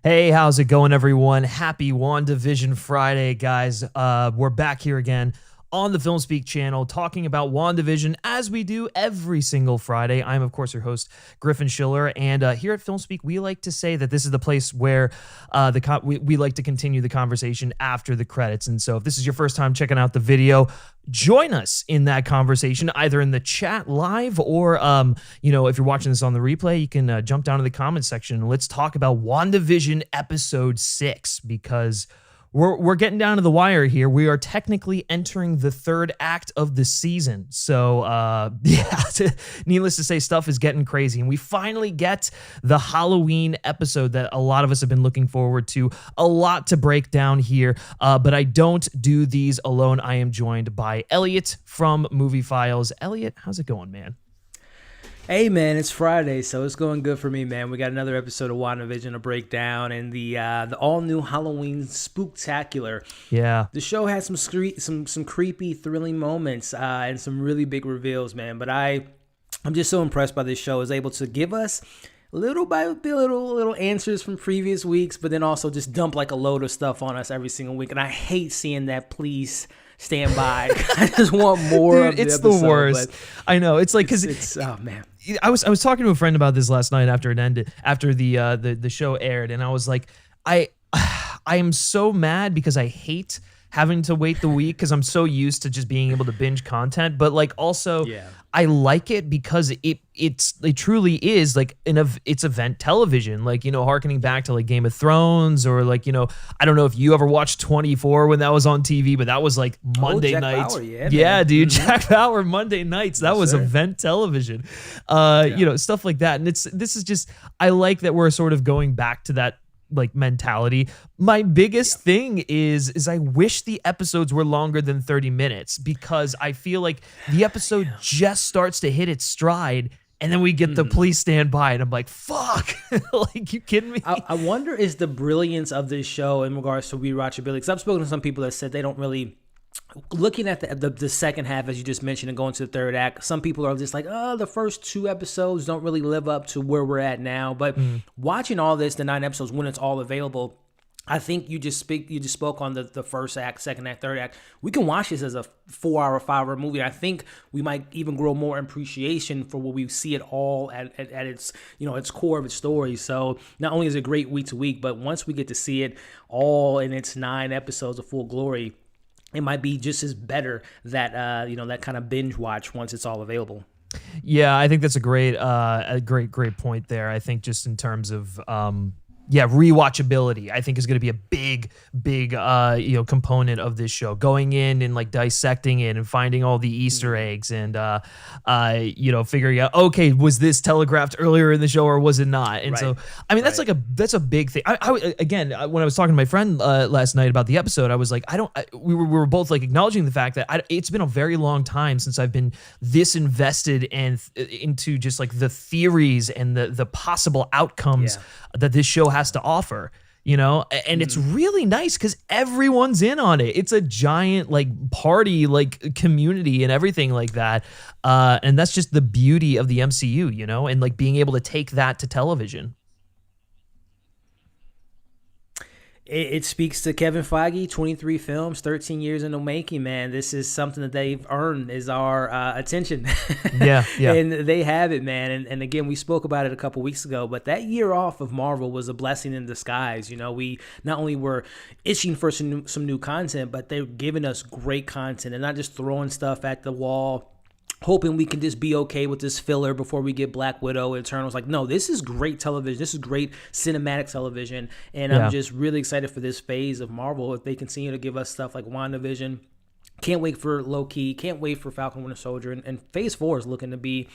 Hey, how's it going, everyone? Happy WandaVision Friday, guys. We're back here again on the FilmSpeak channel talking about WandaVision as we do every single Friday. I'm, of course, your host, Griffin Schiller, and here at FilmSpeak, we like to say that this is the place where we like to continue the conversation after the credits. And so if this is your first time checking out the video, join us in that conversation, either in the chat live or, if you're watching this on the replay, you can jump down to the comments section and let's talk about WandaVision Episode 6, because we're getting down to the wire here. We are technically entering the third act of the season. So, needless to say, stuff is getting crazy. And we finally get the Halloween episode that a lot of us have been looking forward to. A lot to break down here, but I don't do these alone. I am joined by Elliott from Movie Files. Elliott, how's it going, man? Hey, man, it's Friday, so it's going good for me, man. We got another episode of WandaVision to break down, and the all-new Halloween Spooktacular. Yeah. The show had some creepy, thrilling moments and some really big reveals, man. But I'm just so impressed by this show. It was able to give us little by little answers from previous weeks, but then also just dump like a load of stuff on us every single week. And I hate seeing that. Please stand by. I just want more. Dude, of the it's episode, the worst. I know. It's like, because it's oh man. I was talking to a friend about this last night after it ended, after the show aired, and I was like, I am so mad because I hate having to wait the week because I'm so used to just being able to binge content, but like also I like it because it truly is like it's event television, like, harkening back to like Game of Thrones, or like, I don't know if you ever watched 24 when that was on TV, but that was like Monday nights. Bauer, yeah, dude, Jack Bauer Monday nights. That was event television. Stuff like that. And this is just, I like that we're sort of going back to that like mentality. My biggest thing is I wish the episodes were longer than 30 minutes, because I feel like the episode just starts to hit its stride and then we get the police stand by and I'm like, fuck. Like, you kidding me? I wonder is the brilliance of this show in regards to rewatchability, because I've spoken to some people that said they don't really, looking at the second half, as you just mentioned, and going to the third act, some people are just like, oh, the first two episodes don't really live up to where we're at now. But watching all this, the 9 episodes, when it's all available, I think you just spoke on the first act, second act, third act. We can watch this as a 4-hour, 5-hour movie. I think we might even grow more appreciation for what we see it all at its its core of its story. So not only is it great week to week, but once we get to see it all in its 9 episodes of full glory, it might be just as better that that kind of binge watch once it's all available. Yeah, I think that's a great point there. I think just in terms of rewatchability, I think is going to be a big component of this show. Going in and like dissecting it and finding all the Easter eggs and figuring out, okay, was this telegraphed earlier in the show or was it not? And so I mean that's a big thing. I again, when I was talking to my friend last night about the episode, I was like, we were both like acknowledging the fact that it's been a very long time since I've been this invested and into just like the theories and the possible outcomes that this show has to offer, and it's really nice because everyone's in on it. It's a giant like party, like community and everything like that. And that's just the beauty of the MCU, and like being able to take that to television. It speaks to Kevin Feige, 23 films, 13 years in the making, man. This is something that they've earned, is our attention. Yeah. And they have it, man. And again, we spoke about it a couple weeks ago, but that year off of Marvel was a blessing in disguise. We not only were itching for some new content, but they were giving us great content and not just throwing stuff at the wall, hoping we can just be okay with this filler before we get Black Widow, Eternals. Like, no, this is great television. This is great cinematic television. And I'm just really excited for this phase of Marvel. If they continue to give us stuff like WandaVision, can't wait for Loki, can't wait for Falcon Winter Soldier. And phase 4 is looking to be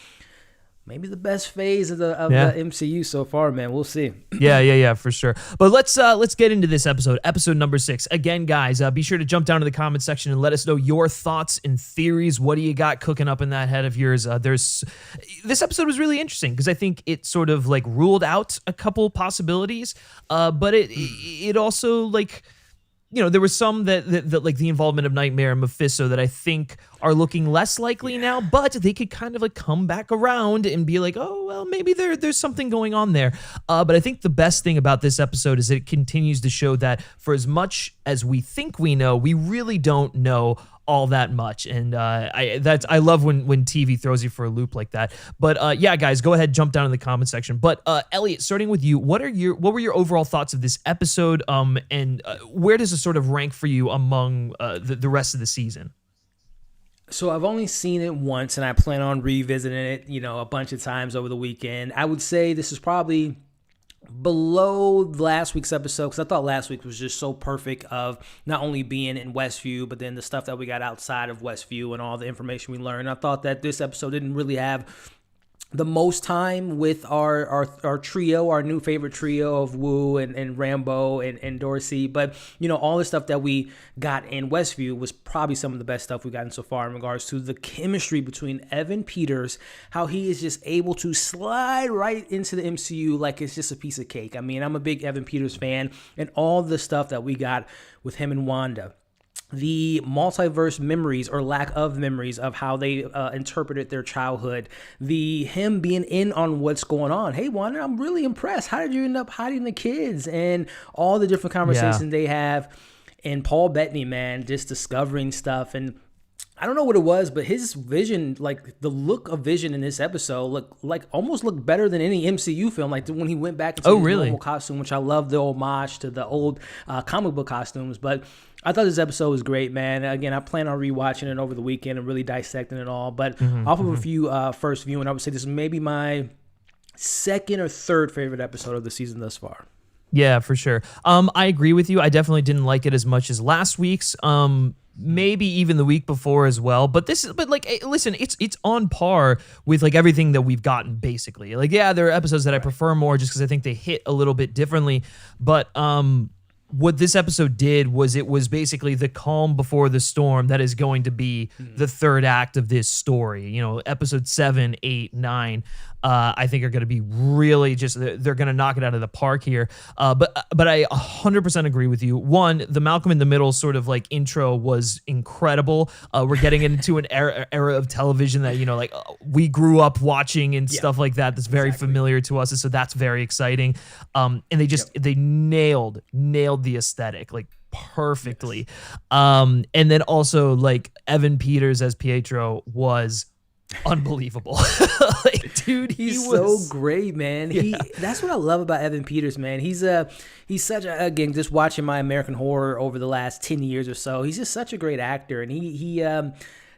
maybe the best phase of the MCU so far, man. We'll see. Yeah, for sure. But let's get into this episode number 6. Again, guys, be sure to jump down to the comment section and let us know your thoughts and theories. What do you got cooking up in that head of yours? This episode was really interesting because I think it sort of like ruled out a couple possibilities, but it also like there was some that like the involvement of Nightmare and Mephisto that I think are looking less likely now, but they could kind of like come back around and be like, oh, well, maybe there's something going on there. But I think the best thing about this episode is that it continues to show that for as much as we think we know, we really don't know all that much. And I love when TV throws you for a loop like that. But yeah, guys, go ahead, jump down in the comment section. But Elliott, starting with you, what were your overall thoughts of this episode? And where does it sort of rank for you among the rest of the season? So I've only seen it once, and I plan on revisiting it, a bunch of times over the weekend. I would say this is probably below last week's episode, because I thought last week was just so perfect of not only being in Westview, but then the stuff that we got outside of Westview and all the information we learned. I thought that this episode didn't really have the most time with our trio, our new favorite trio of Wu and Rambo and Darcy. But, all the stuff that we got in Westview was probably some of the best stuff we've gotten so far in regards to the chemistry between Evan Peters, how he is just able to slide right into the MCU like it's just a piece of cake. I mean, I'm a big Evan Peters fan, and all the stuff that we got with him and Wanda. The multiverse memories or lack of memories of how they interpreted their childhood, him being in on what's going on. Hey, Wanda, I'm really impressed. How did you end up hiding the kids? And all the different conversations they have. And Paul Bettany, man, just discovering stuff. And I don't know what it was, but his vision, like the look of Vision in this episode, almost looked better than any MCU film. Like when he went back into his normal costume, which I love the homage to the old comic book costumes. But I thought this episode was great, man. Again, I plan on rewatching it over the weekend and really dissecting it all. But off of a few first viewing, I would say this is maybe my second or third favorite episode of the season thus far. Yeah, for sure. I agree with you. I definitely didn't like it as much as last week's. Maybe even the week before as well. But listen, it's on par with like everything that we've gotten basically. Like, yeah, there are episodes that I prefer more just because I think they hit a little bit differently. But what this episode did was it was basically the calm before the storm that is going to be the third act of this story. Episode 7, 8, 9, I think are going to be really just, they're going to knock it out of the park here. But I 100% agree with you. One, the Malcolm in the Middle sort of like intro was incredible. We're getting into an era of television that, we grew up watching and stuff like that. That's very familiar to us. And so that's very exciting. And they nailed the aesthetic like perfectly. And then also like Evan Peters as Pietro was unbelievable. Like, dude, he's so great, man. That's what I love about Evan Peters, man. He's such a, again, just watching my American Horror over the last 10 years or so, he's just such a great actor. And he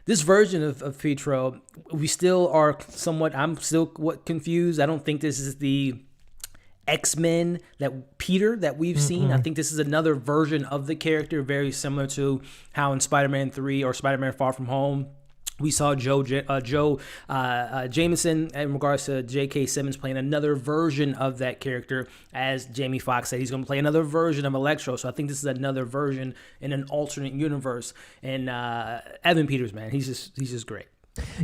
this version of Pietro, we still are I'm still confused. I don't think this is the X-Men that we've seen. I think this is another version of the character, very similar to how in Spider-Man 3 or Spider-Man Far From Home, we saw Joe Jameson in regards to J.K. Simmons playing another version of that character. As Jamie Foxx said, he's going to play another version of Electro. So I think this is another version in an alternate universe. And Evan Peters, man, he's just great.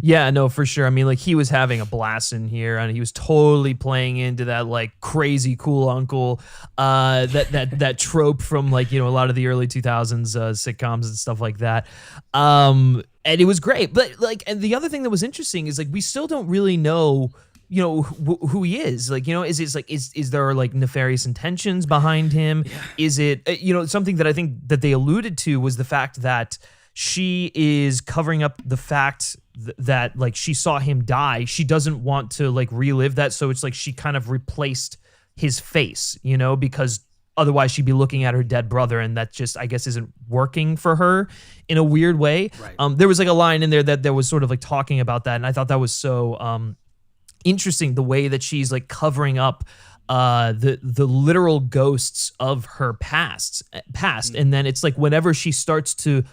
Yeah, no, for sure. I mean, like he was having a blast in here, and he was totally playing into that like crazy cool uncle, that trope from like a lot of the early 2000s sitcoms and stuff like that. And it was great. But like, and the other thing that was interesting is like we still don't really know who he is. Like, is there like nefarious intentions behind him? Yeah. Is it something that I think that they alluded to was the fact that she is covering up the fact that like she saw him die. She doesn't want to like relive that. So it's like she kind of replaced his face, because otherwise she'd be looking at her dead brother, and that just, I guess, isn't working for her in a weird way. Right. There was like a line in there that was sort of like talking about that. And I thought that was so interesting, the way that she's like covering up the literal ghosts of her past. And then it's like whenever she starts to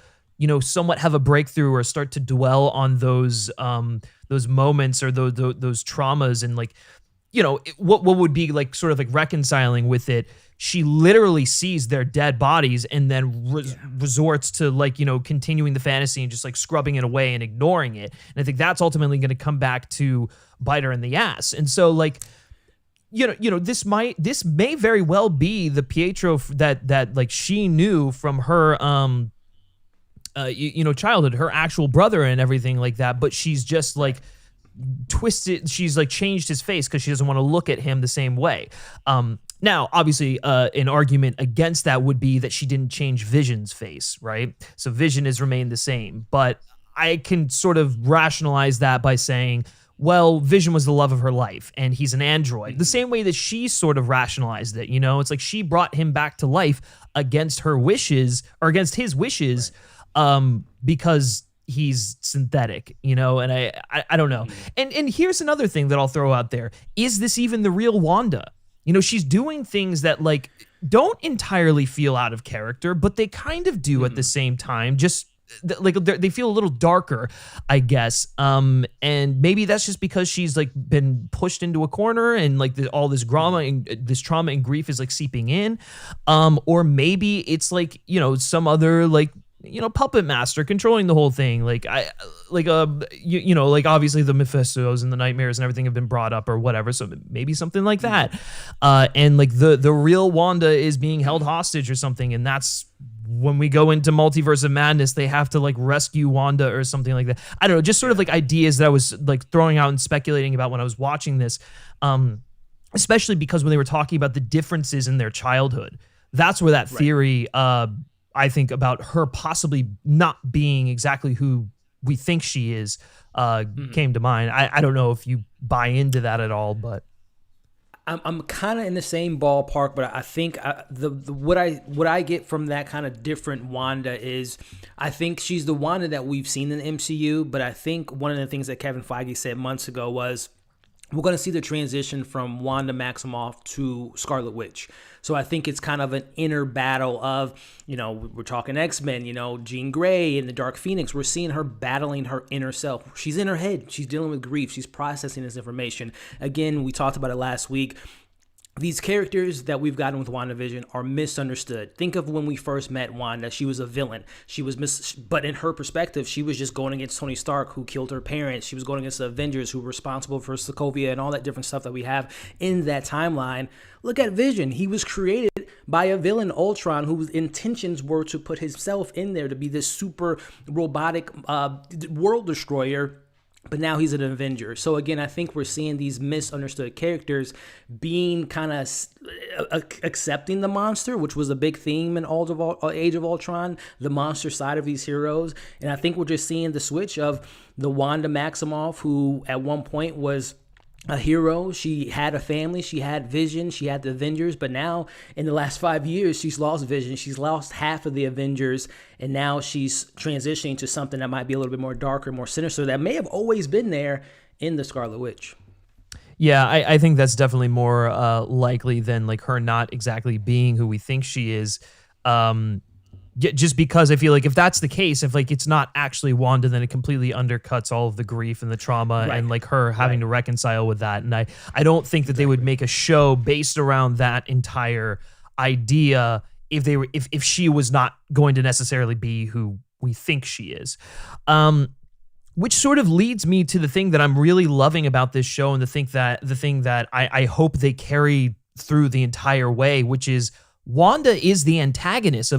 somewhat have a breakthrough or start to dwell on those moments or those traumas and like, what would be like sort of like reconciling with it. She literally sees their dead bodies and then resorts to like, continuing the fantasy and just like scrubbing it away and ignoring it. And I think that's ultimately going to come back to bite her in the ass. And so like, this may very well be the Pietro that like she knew from her childhood, her actual brother and everything like that, but she's just like twisted, she's like changed his face because she doesn't want to look at him the same way. Now, obviously, an argument against that would be that she didn't change Vision's face, right? So Vision has remained the same, but I can sort of rationalize that by saying, well, Vision was the love of her life, and he's an android. The same way that she sort of rationalized it, it's like she brought him back to life against her wishes, or against his wishes, because he's synthetic, and I don't know. And here's another thing that I'll throw out there. Is this even the real Wanda? She's doing things that like don't entirely feel out of character, but they kind of do at the same time. Just like they feel a little darker, I guess. And maybe that's just because she's like been pushed into a corner and like all this trauma and grief is like seeping in. Or maybe it's like, some other like, puppet master controlling the whole thing. Like obviously the Mephistos and the nightmares and everything have been brought up or whatever. So maybe something like that. And like the real Wanda is being held hostage or something. And that's when we go into Multiverse of Madness, they have to like rescue Wanda or something like that. I don't know, just sort of like ideas that I was like throwing out and speculating about when I was watching this. Especially because when they were talking about the differences in their childhood, that's where that theory, I think, about her possibly not being exactly who we think she is came to mind. I don't know if you buy into that at all, but I'm kind of in the same ballpark. But I think what I get from that kind of different Wanda is I think she's the Wanda that we've seen in the MCU. But I think one of the things that Kevin Feige said months ago was we're going to see the transition from Wanda Maximoff to Scarlet Witch. So I think it's kind of an inner battle of, we're talking X-Men, Jean Grey and the Dark Phoenix. We're seeing her battling her inner self. She's in her head. She's dealing with grief. She's processing this information. Again, we talked about it last week. These characters that we've gotten with WandaVision are misunderstood. Think of when we first met Wanda. She was a villain. She was but in her perspective, she was just going against Tony Stark, who killed her parents. She was going against the Avengers, who were responsible for Sokovia and all that different stuff that we have in that timeline. Look at Vision. He was created by a villain, Ultron, whose intentions were to put himself in there to be this super robotic world destroyer. But now he's an Avenger. So again, I think we're seeing these misunderstood characters being kind of accepting the monster, which was a big theme in Age of Ultron, the monster side of these heroes. And I think we're just seeing the switch of the Wanda Maximoff, who at one point was a hero. She had a family. She had Vision. She had the Avengers. But now, in the last 5 years, she's lost Vision. She's lost half of the Avengers. And now she's transitioning to something that might be a little bit more darker, more sinister, that may have always been there in the Scarlet Witch. Yeah, I think that's definitely more likely than like her not exactly being who we think she is. Just because I feel like if that's the case, if like it's not actually Wanda, then it completely undercuts all of the grief and the trauma and like her having to reconcile with that. And I don't think that they would make a show based around that entire idea if she was not going to necessarily be who we think she is. Which sort of leads me to the thing that I'm really loving about this show, and the thing that I hope they carry through the entire way, which is Wanda is the antagonist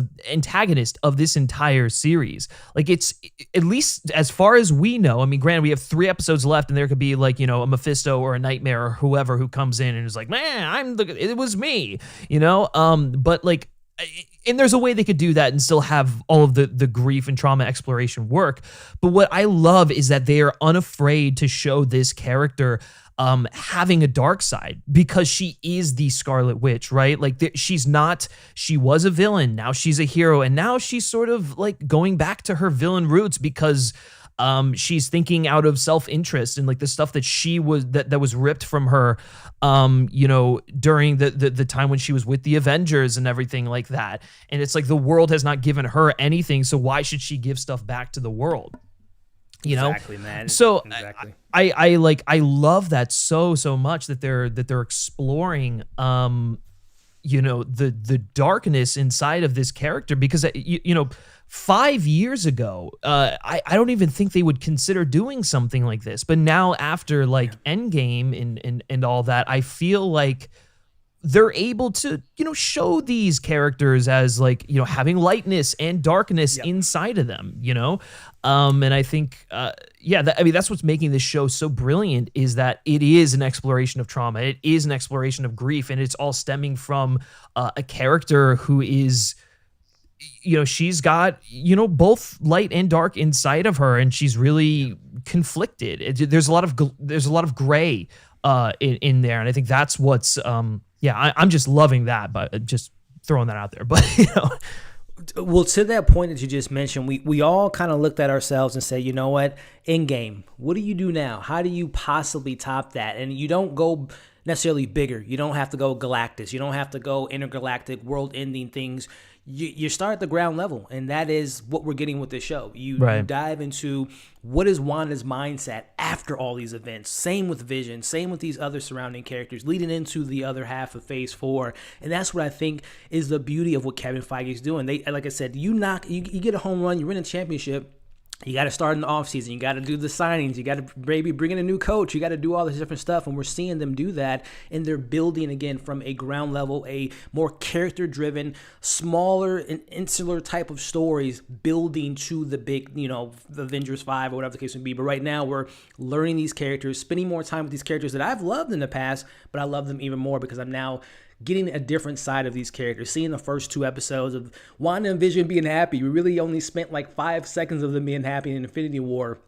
of this entire series. Like, it's, at least as far as we know, I mean, granted, we have 3 episodes left, and there could be like, a Mephisto or a Nightmare or whoever who comes in and is like, man, it was me, but like, and there's a way they could do that and still have all of the grief and trauma exploration work. But what I love is that they are unafraid to show this character having a dark side, because she is the Scarlet Witch, right? Like, she was a villain, now she's a hero, and now she's sort of like going back to her villain roots because she's thinking out of self-interest and like the stuff that that was ripped from her, during the time when she was with the Avengers and everything like that. And it's like the world has not given her anything, so why should she give stuff back to the world? Exactly, man. So exactly. I love that so much that they're exploring the darkness inside of this character, because 5 years ago, I don't even think they would consider doing something like this. But now after like Endgame and all that, I feel like they're able to, show these characters as like, having lightness and darkness inside of them, and I think, that's what's making this show so brilliant, is that it is an exploration of trauma. It is an exploration of grief, and it's all stemming from a character who is, she's got, both light and dark inside of her, and she's really conflicted. There's a lot of gray in there, and I think that's what's I'm just loving that, but just throwing that out there. But well, to that point that you just mentioned, we all kind of looked at ourselves and say, you know what, Endgame, what do you do now? How do you possibly top that? And you don't go necessarily bigger. You don't have to go Galactus. You don't have to go intergalactic, world-ending things. You start at the ground level, and that is what we're getting with this show. You dive into what is Wanda's mindset after all these events. Same with Vision, same with these other surrounding characters, leading into the other half of Phase 4. And that's what I think is the beauty of what Kevin Feige is doing. They, like I said, you get a home run, you win a championship. You got to start in the offseason. You got to do the signings. You got to maybe bring in a new coach. You got to do all this different stuff. And we're seeing them do that. And they're building, again, from a ground level, a more character-driven, smaller and insular type of stories, building to the big, the Avengers 5 or whatever the case may be. But right now, we're learning these characters, spending more time with these characters that I've loved in the past, but I love them even more because I'm now getting a different side of these characters, seeing the first 2 episodes of Wanda and Vision being happy. We really only spent like 5 seconds of them being happy in Infinity War,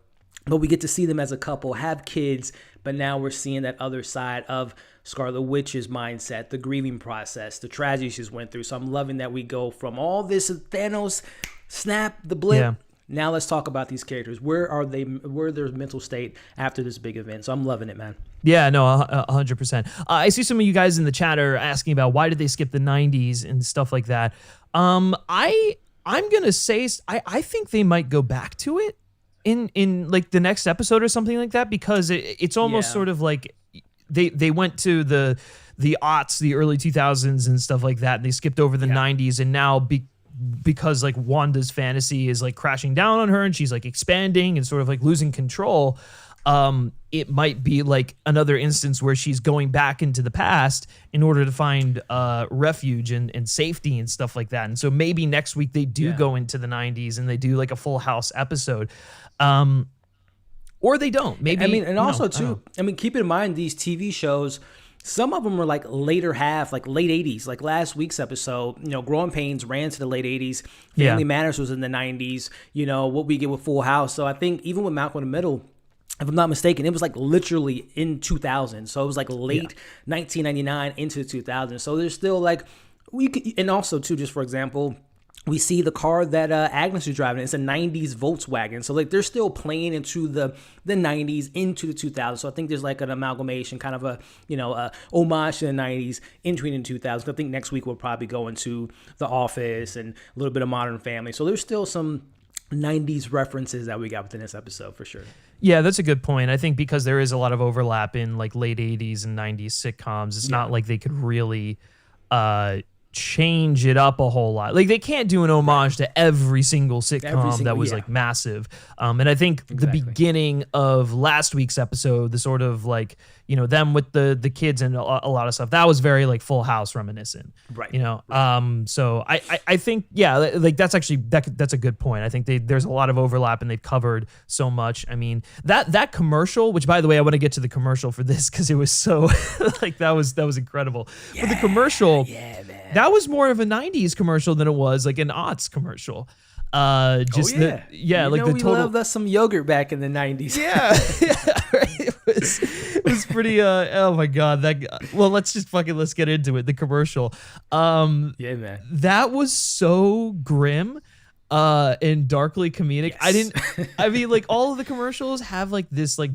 but we get to see them as a couple, have kids, but now we're seeing that other side of Scarlet Witch's mindset, the grieving process, the tragedy she's went through. So I'm loving that we go from all this Thanos, snap, the blip. Yeah. Now let's talk about these characters. Where are they? Where their mental state after this big event? So I'm loving it, man. Yeah, no, 100%. I see some of you guys in the chat are asking about why did they skip the 90s and stuff like that. I'm gonna say I think they might go back to it in like the next episode or something like that, because it's almost sort of like they went to the aughts, the early 2000s and stuff like that, and they skipped over the 90s, and now because like Wanda's fantasy is like crashing down on her and she's like expanding and sort of like losing control, it might be like another instance where she's going back into the past in order to find refuge and safety and stuff like that. And so maybe next week they do go into the 90s and they do like a Full House episode, or they don't. Maybe. I mean, and also too, keep in mind these TV shows, some of them were like later half, like late 80s. Like last week's episode, Growing Pains ran to the late 80s. Family Matters was in the 90s. What we get with Full House. So I think even with Malcolm in the Middle, if I'm not mistaken, it was like literally in 2000. So it was like late 1999 into 2000. So there's still like, and also too, just for example, we see the car that Agnes is driving. It's a 90s Volkswagen. So like they're still playing into the 90s into the 2000s. So I think there's like an amalgamation, kind of a homage to the 90s entering in 2000s. I think next week we'll probably go into The Office and a little bit of Modern Family. So there's still some 90s references that we got within this episode for sure. Yeah, that's a good point. I think because there is a lot of overlap in like late 80s and 90s sitcoms, it's not like they could really change it up a whole lot. Like they can't do an homage to every single sitcom that was like massive. And I think the beginning of last week's episode, the sort of like, them with the kids and a lot of stuff, that was very like Full House reminiscent. Right. So I think, like that's actually, that's a good point. I think there's a lot of overlap and they've covered so much. I mean, that commercial, which by the way, I want to get to the commercial for this because it was so like, that was incredible. But the commercial, man. That was more of a 90s commercial than it was like an aughts commercial. Like the total. Loved us some yogurt back in the 90s. Right. It was pretty. Oh my god. Let's get into it. The commercial. Man. That was so grim, and darkly comedic. Yes. I mean, like all of the commercials have like this like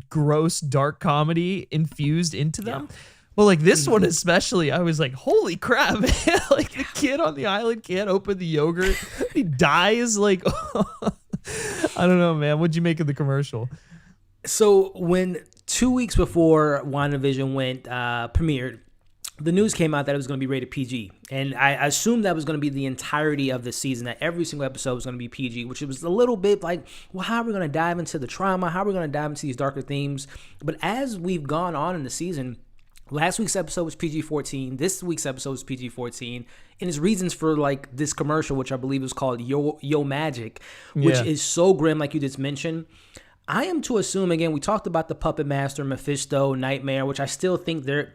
gross dark comedy infused into them. Yeah. Well, like this one especially, I was like, holy crap, man. Like the kid on the island can't open the yogurt. He dies. Like, I don't know, man. What'd you make of the commercial? So when 2 weeks before WandaVision premiered, the news came out that it was going to be rated PG. And I assumed that was going to be the entirety of the season, that every single episode was going to be PG, which was a little bit like, well, how are we going to dive into the trauma? How are we going to dive into these darker themes? But as we've gone on in the season, last week's episode was PG-14. This week's episode was PG-14. And his reasons for like this commercial, which I believe was called Yo Magic, which is so grim, like you just mentioned. I am to assume, again, we talked about the Puppet Master, Mephisto, Nightmare, which I still think they're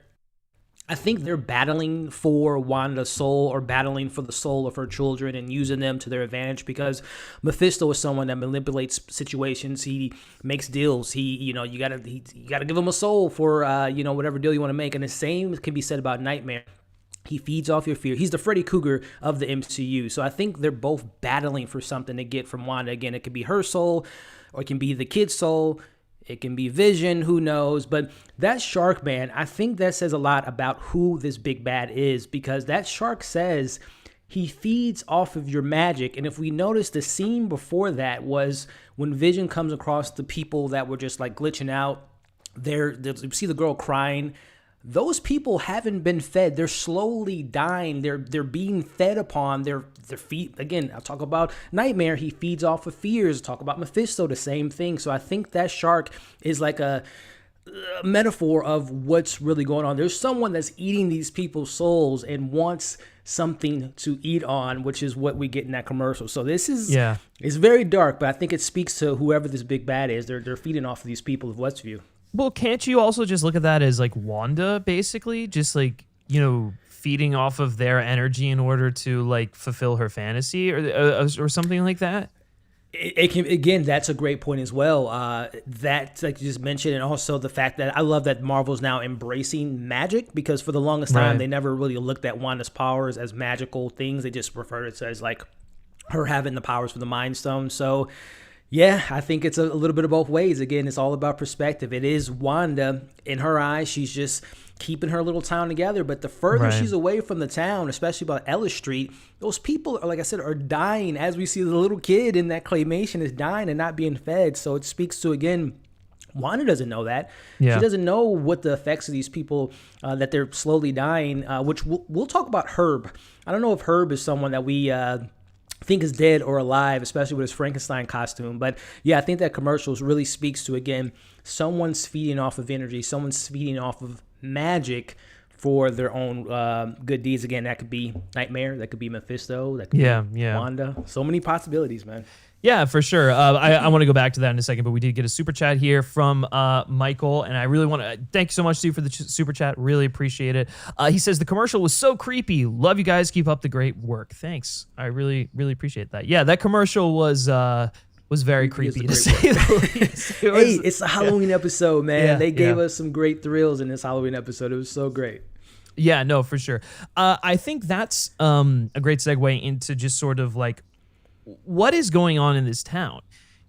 battling for Wanda's soul, or battling for the soul of her children and using them to their advantage, because Mephisto is someone that manipulates situations. He makes deals. You gotta give him a soul for, whatever deal you want to make. And the same can be said about Nightmare. He feeds off your fear. He's the Freddy Krueger of the MCU. So I think they're both battling for something to get from Wanda. Again, it could be her soul, or it can be the kid's soul. It can be Vision, who knows? But that shark, man, I think that says a lot about who this big bad is, because that shark says he feeds off of your magic. And if we notice, the scene before that was when Vision comes across the people that were just like glitching out. You see the girl crying. Those people haven't been fed. They're slowly dying. They're being fed upon. Their feet. Again, I'll talk about Nightmare. He feeds off of fears. Talk about Mephisto, the same thing. So I think that shark is like a metaphor of what's really going on. There's someone that's eating these people's souls and wants something to eat on, which is what we get in that commercial. So this is it's very dark, but I think it speaks to whoever this big bad is. They're feeding off of these people of Westview. Well, can't you also just look at that as like Wanda, basically, just like, feeding off of their energy in order to like fulfill her fantasy, or something like that? It can, again, that's a great point as well. That, like you just mentioned, and also the fact that I love that Marvel's now embracing magic, because for the longest time they never really looked at Wanda's powers as magical things. They just referred it to as like her having the powers for the Mind Stone. So yeah, I think it's a little bit of both ways. Again, it's all about perspective. It is Wanda. In her eyes, she's just keeping her little town together. But the further she's away from the town, especially about Elliott Street, those people, like I said, are dying. As we see, the little kid in that claymation is dying and not being fed. So it speaks to, again, Wanda doesn't know that. Yeah. She doesn't know what the effects of these people, that they're slowly dying, which we'll talk about Herb. I don't know if Herb is someone that we think is dead or alive, especially with his Frankenstein costume. But yeah, I think that commercials really speaks to, again, someone's feeding off of energy, someone's feeding off of magic for their own good deeds. Again, that could be Nightmare, that could be Mephisto, that could be Wanda. So many possibilities, man. Yeah, for sure. I want to go back to that in a second, but we did get a super chat here from Michael, and I really want to thank you so much, Stu, for the super chat. Really appreciate it. He says, the commercial was so creepy. Love you guys. Keep up the great work. Thanks. I really, really appreciate that. Yeah, that commercial was very creepy, to say the least. It's a Halloween episode, man. Yeah, they gave us some great thrills in this Halloween episode. It was so great. Yeah, no, for sure. I think that's a great segue into just sort of like, what is going on in this town?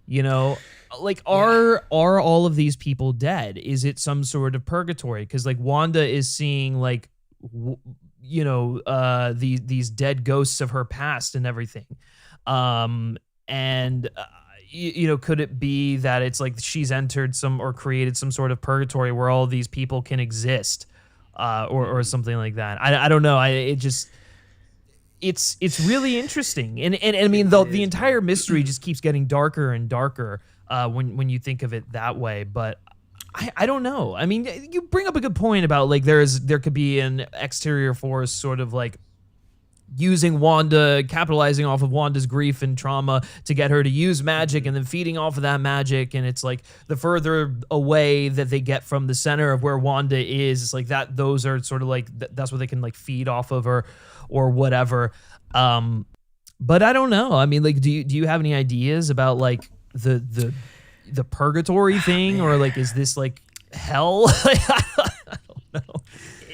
Like, are all of these people dead? Is it some sort of purgatory? Because like Wanda is seeing like, these dead ghosts of her past and everything. Could it be that it's like she's entered some or created some sort of purgatory where all these people can exist, or something like that? I don't know. It's really interesting, and I mean the entire mystery just keeps getting darker and darker when you think of it that way. But I don't know. I mean, you bring up a good point about like there could be an exterior force sort of like using Wanda, capitalizing off of Wanda's grief and trauma to get her to use magic, and then feeding off of that magic. And it's like the further away that they get from the center of where Wanda is, it's like that. Those are sort of like that's what they can like feed off of or whatever. But I don't know. I mean, like, do you have any ideas about like the purgatory thing, or like is this like hell? I don't know.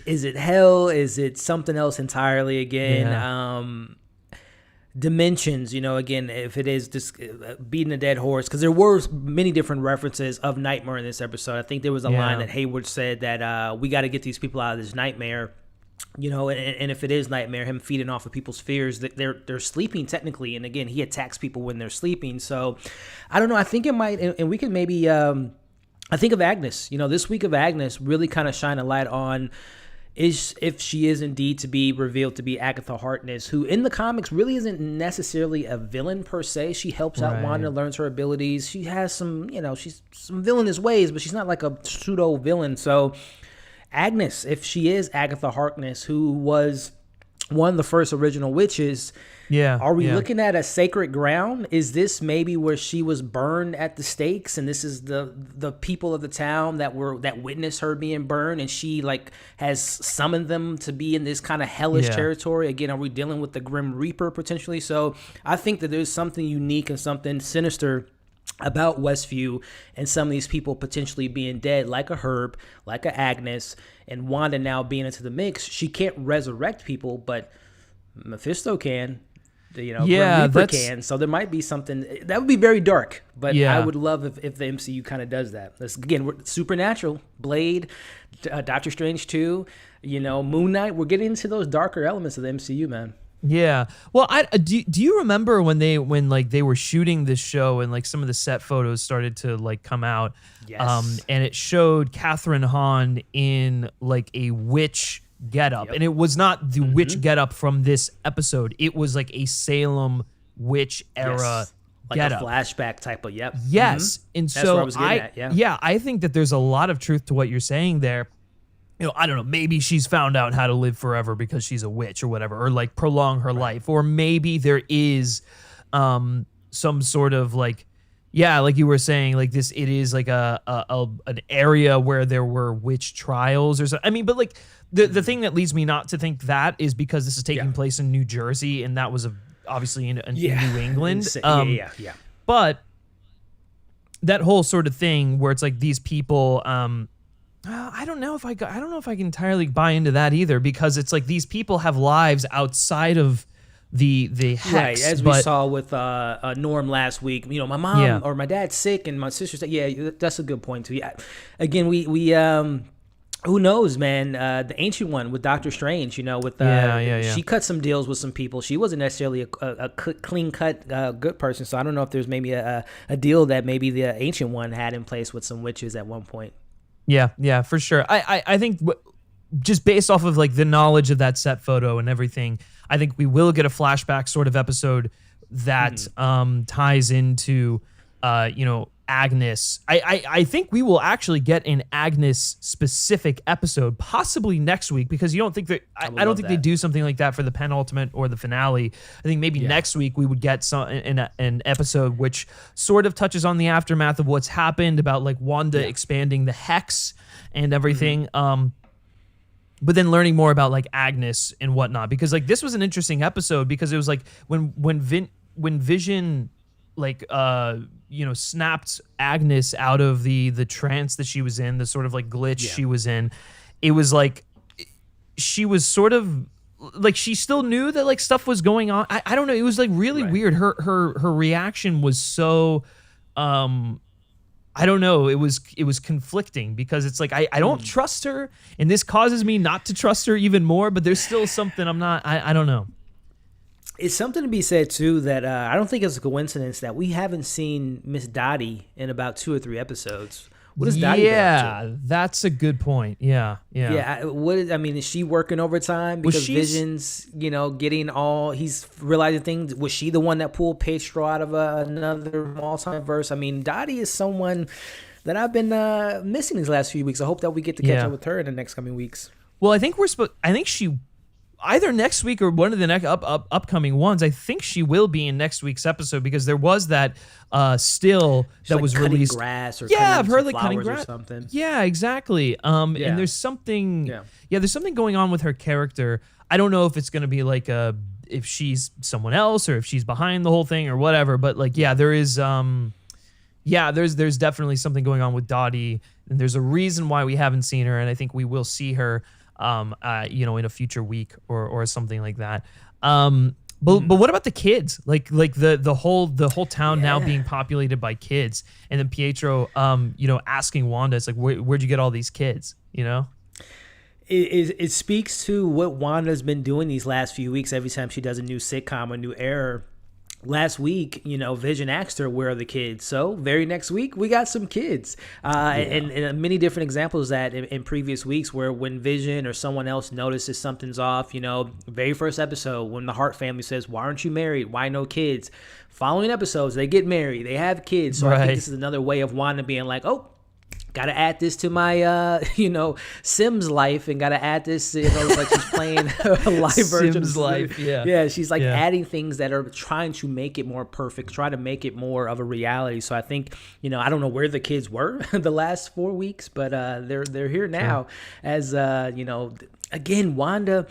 Is it hell? Is it something else entirely again? Dimensions, again, if it is just beating a dead horse, because there were many different references of Nightmare in this episode. I think there was a line that Hayward said that we got to get these people out of this nightmare. And if it is Nightmare, him feeding off of people's fears, that they're sleeping technically, and again, he attacks people when they're sleeping. So I don't know. I think it might, and we can maybe. I think of Agnes. This week of Agnes really kind of shine a light on. is if she is indeed to be revealed to be Agatha Harkness, who in the comics really isn't necessarily a villain per se. She helps out Wanda, learns her abilities. She has some, she's some villainous ways, but she's not like a pseudo villain. So Agnes, if she is Agatha Harkness, who was one of the first original witches, are we looking at a sacred ground? Is this maybe where she was burned at the stakes, and this is the people of the town that witnessed her being burned, and she like has summoned them to be in this kind of hellish territory? Again, are we dealing with the Grim Reaper potentially? So I think that there's something unique and something sinister about Westview and some of these people potentially being dead, like a Herb, like a Agnes, and Wanda now being into the mix. She can't resurrect people, but Mephisto can. Grim Reaper can. So there might be something that would be very dark, but I would love if the MCU kind of does that. We're Supernatural, Blade, Doctor Strange 2, Moon Knight. We're getting into those darker elements of the MCU, man. Yeah. Well, do you remember when they were shooting this show and like some of the set photos started to like come out? Yes. And it showed Catherine Hahn in like a witch getup, and it was not the witch getup from this episode. It was like a Salem witch era like getup. A flashback type of Yes. And that's so where I was getting at. I think that there's a lot of truth to what you're saying there. I don't know, maybe she's found out how to live forever because she's a witch or whatever, or like prolong her life, or maybe there is some sort of like, like you were saying, like this, it is like an area where there were witch trials or something. I mean, but like the thing that leads me not to think that is because this is taking place in New Jersey, and that was obviously in New England. But that whole sort of thing where it's like these people, I don't know if I can entirely buy into that either, because it's like these people have lives outside of the hex. Right, as we saw with Norm last week. My mom or my dad's sick and my sister's sick. Yeah, that's a good point too. Yeah, again, we who knows, man? The Ancient One with Doctor Strange, she cut some deals with some people. She wasn't necessarily a clean cut good person, so I don't know if there's maybe a deal that maybe the Ancient One had in place with some witches at one point. Yeah, for sure. I think just based off of like the knowledge of that set photo and everything, I think we will get a flashback sort of episode that ties into, Agnes. I think we will actually get an Agnes specific episode, possibly next week, because you don't think that I don't think they do something like that for the penultimate or the finale. I think maybe next week we would get an episode which sort of touches on the aftermath of what's happened about like Wanda expanding the hex and everything. But then learning more about like Agnes and whatnot, because like this was an interesting episode because it was like when Vision like snapped Agnes out of the trance that she was in, the sort of like glitch she was in. It was like she was sort of like she still knew that like stuff was going on. I don't know. It was like really weird. Her reaction was so I don't know. It was conflicting because it's like I don't trust her, and this causes me not to trust her even more. But there's still something I don't know. It's something to be said too that I don't think it's a coincidence that we haven't seen Miss Dottie in about 2 or 3 episodes. What is Dottie been up to? That's a good point. Yeah. Is she working overtime because Vision's getting all he's realizing things? Was she the one that pulled Pietro out of another multiverse? I mean, Dottie is someone that I've been missing these last few weeks. I hope that we get to catch up with her in the next coming weeks. Well, I think she either next week or one of the next upcoming ones. I think she will be in next week's episode because there was that still that like was cutting released. Grass or I've heard like cutting grass or something. Yeah, exactly. And there's something. There's something going on with her character. I don't know if it's going to be like if she's someone else or if she's behind the whole thing or whatever. But like, there is. There's definitely something going on with Dottie, and there's a reason why we haven't seen her, and I think we will see her. In a future week or something like that. But what about the kids? Like the whole town now being populated by kids, and then Pietro, asking Wanda, it's like, where'd you get all these kids? It speaks to what Wanda's been doing these last few weeks. Every time she does a new sitcom, a new era, last week, Vision asked her, where are the kids? So very next week, we got some kids. And many different examples that in previous weeks where when Vision or someone else notices something's off, very first episode, when the Hart family says, why aren't you married? Why no kids? Following episodes, they get married. They have kids. So I think this is another way of Wanda being like, oh, got to add this to my, Sims life, and got to add this, like she's playing a live version Sims life, yeah. Yeah, she's like adding things that are trying to make it more perfect, try to make it more of a reality. So I think, I don't know where the kids were the last 4 weeks, but they're here now. As, again, Wanda,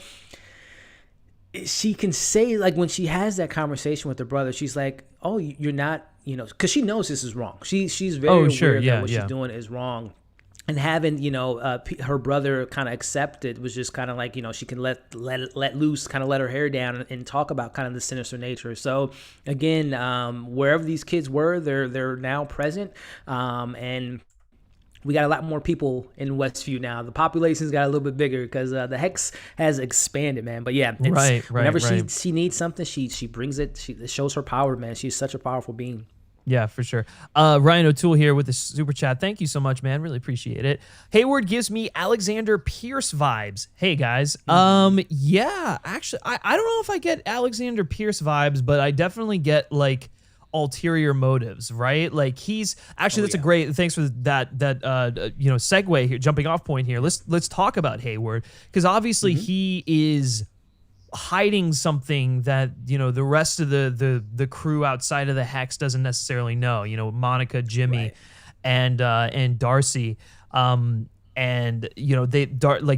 she can say, like, when she has that conversation with her brother, she's like, oh, you're not, because she knows this is wrong. She's very aware that what she's doing is wrong. And having, her brother kind of accept it was just kind of like, she can let loose, kind of let her hair down and talk about kind of the sinister nature. So again, wherever these kids were, they're now present. And we got a lot more people in Westview now. The population's got a little bit bigger because the hex has expanded, man. But yeah, whenever she needs something, she brings it. It shows her power, man. She's such a powerful being. Yeah, for sure. Ryan O'Toole here with the super chat. Thank you so much, man. Really appreciate it. Hayward gives me Alexander Pierce vibes. Hey guys. Yeah, actually, I don't know if I get Alexander Pierce vibes, but I definitely get like ulterior motives, right? Like he's actually that's a great thanks for that segue here, jumping off point here. Let's talk about Hayward, because obviously he is hiding something that the rest of the crew outside of the hex doesn't necessarily know. Monica, Jimmy, and Darcy, and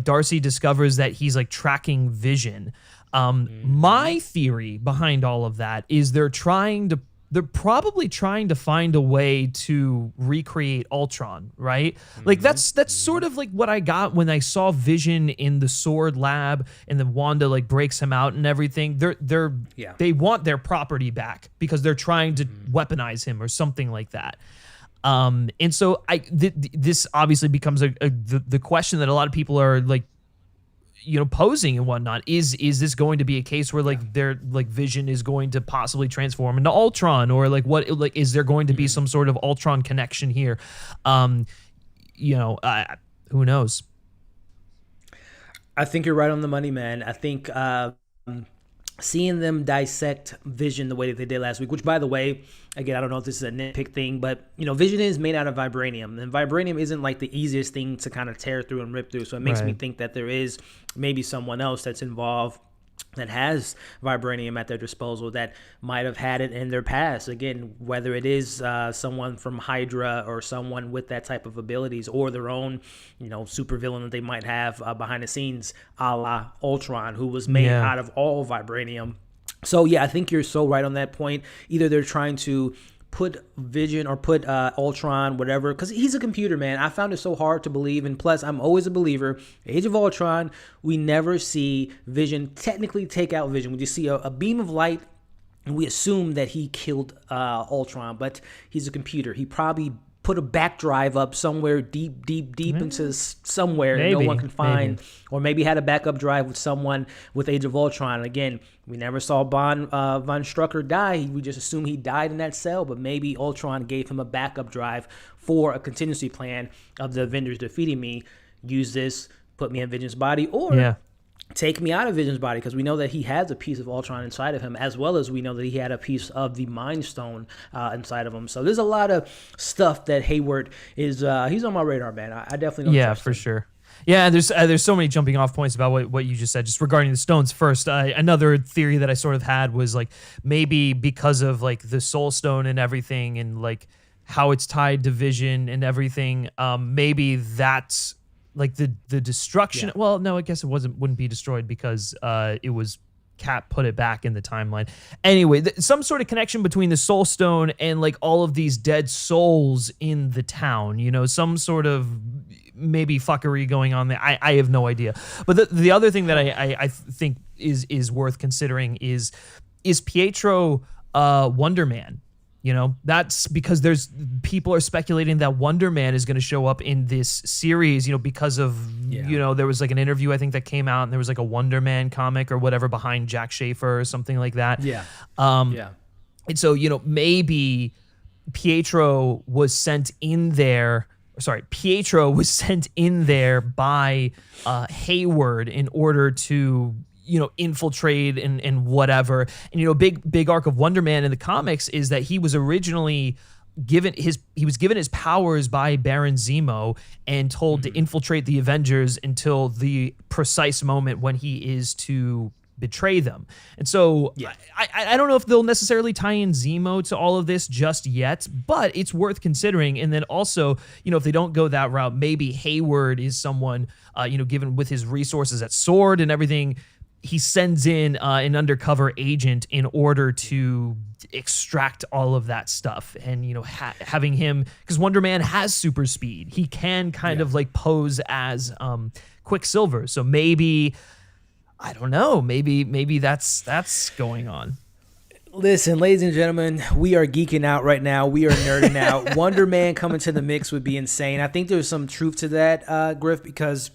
Darcy discovers that he's like tracking Vision. My theory behind all of that is they're probably trying to find a way to recreate Ultron, right? Like that's sort of like what I got when I saw Vision in the S.W.O.R.D lab, and then Wanda like breaks him out and everything. They want their property back because they're trying to weaponize him or something like that. And so this obviously becomes the question that a lot of people are like, posing and whatnot. Is this going to be a case where like their like Vision is going to possibly transform into Ultron, or like what, like is there going to be some sort of Ultron connection here? Who knows? I think you're right on the money, man. I think seeing them dissect Vision the way that they did last week, which, by the way, again, I don't know if this is a nitpick thing, but, Vision is made out of vibranium, and vibranium isn't like the easiest thing to kind of tear through and rip through. So it makes me think that there is maybe someone else that's involved that has vibranium at their disposal that might have had it in their past. Again, whether it is someone from Hydra or someone with that type of abilities, or their own, supervillain that they might have behind the scenes, a la Ultron, who was made out of all vibranium. So yeah, I think you're so right on that point. Either they're trying to put Vision or put Ultron, whatever, because he's a computer, man. I found it so hard to believe, and plus, I'm always a believer. Age of Ultron, we never see Vision technically take out Vision. We just see a beam of light, and we assume that he killed Ultron, but he's a computer. He probably put a back drive up somewhere deep into somewhere that no one can find, or maybe had a backup drive with someone with Age of Ultron. Again, we never saw von Strucker die. We just assume he died in that cell, but maybe Ultron gave him a backup drive for a contingency plan of the Avengers defeating me. Use this, put me in Vision's body, or take me out of Vision's body, because we know that he has a piece of Ultron inside of him, as well as we know that he had a piece of the Mind Stone inside of him. So there's a lot of stuff that Hayward is he's on my radar, man. I definitely don't trust him. Sure. Yeah, there's so many jumping off points about what you just said. Just regarding the stones first, another theory that I sort of had was like maybe because of like the Soul Stone and everything, and like how it's tied to Vision and everything. Maybe that's like the destruction. Yeah. Well, no, I guess it wouldn't be destroyed because it was Cap put it back in the timeline. Anyway, some sort of connection between the Soul Stone and like all of these dead souls in the town. Some sort of maybe fuckery going on there. I have no idea. But the other thing that I think is worth considering is Pietro Wonder Man. That's because people are speculating that Wonder Man is going to show up in this series, because of, there was like an interview, I think, that came out, and there was like a Wonder Man comic or whatever behind Jack Schaefer or something like that. And so, maybe Pietro was sent in there. Sorry, Pietro was sent in there by Hayward in order to, infiltrate and whatever. And, big arc of Wonder Man in the comics is that he was originally given his powers by Baron Zemo and told to infiltrate the Avengers until the precise moment when he is to betray them. And so I don't know if they'll necessarily tie in Zemo to all of this just yet, but it's worth considering. And then also, if they don't go that route, maybe Hayward is someone, given with his resources at S.W.O.R.D and everything, he sends in an undercover agent in order to extract all of that stuff. And, having him, because Wonder Man has super speed. He can kind of like pose as Quicksilver. So maybe, I don't know, maybe that's going on. Listen, ladies and gentlemen, we are geeking out right now. We are nerding out. Wonder Man coming to the mix would be insane. I think there's some truth to that, Griff, because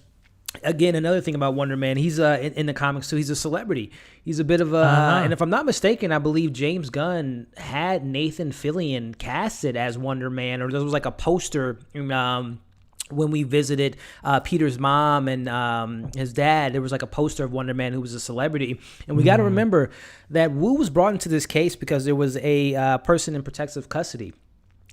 again, another thing about Wonder Man, he's in the comics too. He's a celebrity. He's a bit of a, and if I'm not mistaken, I believe James Gunn had Nathan Fillion casted as Wonder Man, or there was like a poster when we visited Peter's mom and his dad. There was like a poster of Wonder Man who was a celebrity. And we got to remember that Wu was brought into this case because there was a person in protective custody.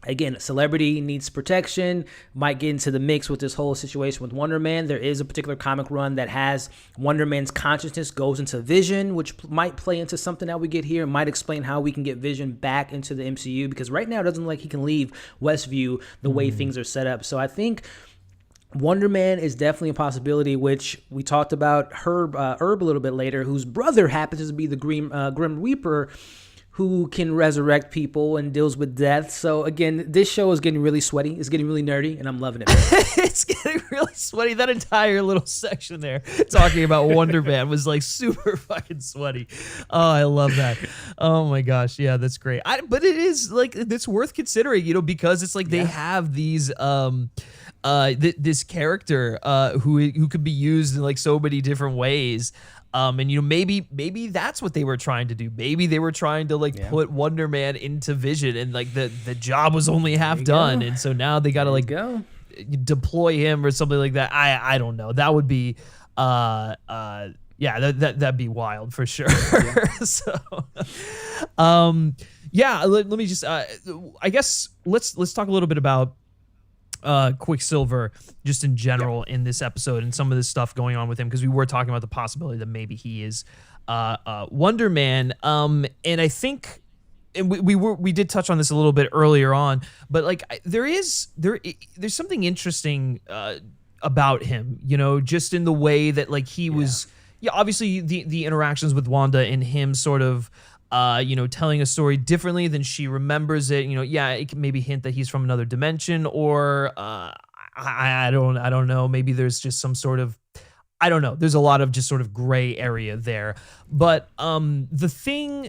Again, a celebrity needs protection, might get into the mix with this whole situation with Wonder Man. There is a particular comic run that has Wonder Man's consciousness goes into Vision, which might play into something that we get here. It might explain how we can get Vision back into the MCU, because right now it doesn't look like he can leave Westview the way things are set up. So I think Wonder Man is definitely a possibility, which we talked about Herb a little bit later, whose brother happens to be the Grim Reaper, who can resurrect people and deals with death. So again, this show is getting really sweaty. It's getting really nerdy, and I'm loving it. It's getting really sweaty. That entire little section there talking about Wonder Man was like super fucking sweaty. Oh, I love that. Oh my gosh. Yeah, that's great. But it is like, it's worth considering, because it's like they have these, this character who could be used in like so many different ways. And maybe that's what they were trying to do. Maybe they were trying to put Wonder Man into Vision, and like the job was only half done, and so now they got to deploy him or something like that. I don't know. That would be that'd be wild for sure. So let me just I guess let's talk a little bit about Quicksilver just in general in this episode and some of this stuff going on with him, because we were talking about the possibility that maybe he is Wonder Man, and I think, and we did touch on this a little bit earlier on, but like there's something interesting about him, just in the way that like he was obviously the interactions with Wanda and him sort of telling a story differently than she remembers it. It can maybe hint that he's from another dimension, or I don't know. Maybe there's just some sort of, I don't know. There's a lot of just sort of gray area there. But the thing